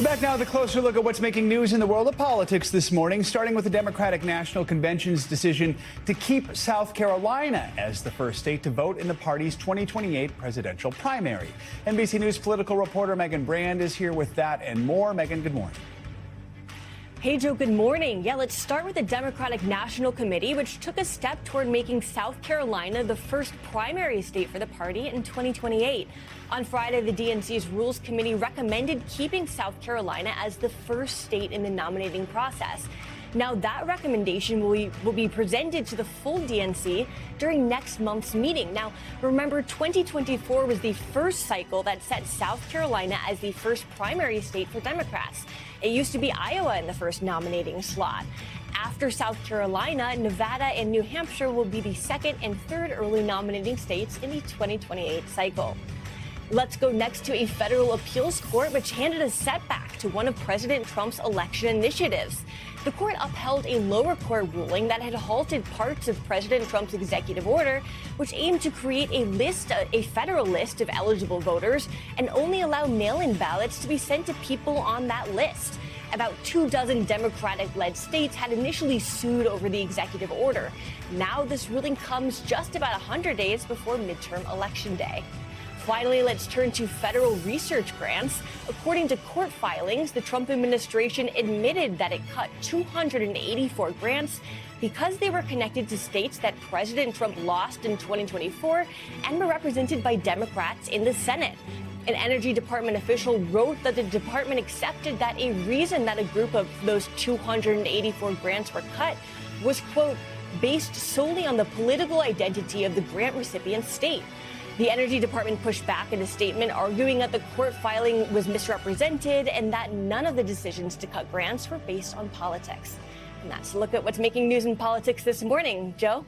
Back now with a closer look at what's making news in the world of politics this morning, starting with the Democratic National Convention's decision to keep South Carolina as the first state to vote in the party's 2028 presidential primary. NBC News political reporter Megan Brand is here with that and more. Megan, good morning. Hey, Joe, good morning. Yeah, let's start with the Democratic National Committee, which took a step toward making South Carolina the first primary state for the party in 2028. On Friday, the DNC's Rules Committee recommended keeping South Carolina as the first state in the nominating process. Now, that recommendation will be presented to the full DNC during next month's meeting. Now, remember, 2024 was the first cycle that set South Carolina as the first primary state for Democrats. It used to be Iowa in the first nominating slot. After South Carolina, Nevada and New Hampshire will be the second and third early nominating states in the 2028 cycle. Let's go next to a federal appeals court which handed a setback to one of President Trump's election initiatives. The court upheld a lower court ruling that had halted parts of President Trump's executive order, which aimed to create a federal list of eligible voters and only allow mail-in ballots to be sent to people on that list. About 24 Democratic-led states had initially sued over the executive order. Now this ruling comes just about 100 days before midterm election day. Finally, let's turn to federal research grants. According to court filings, the Trump administration admitted that it cut 284 grants because they were connected to states that President Trump lost in 2024 and were represented by Democrats in the Senate. An Energy Department official wrote that the department accepted that a reason that a group of those 284 grants were cut was, quote, based solely on the political identity of the grant recipient state. The Energy Department pushed back in a statement arguing that the court filing was misrepresented and that none of the decisions to cut grants were based on politics. And that's a look at what's making news in politics this morning. Joe?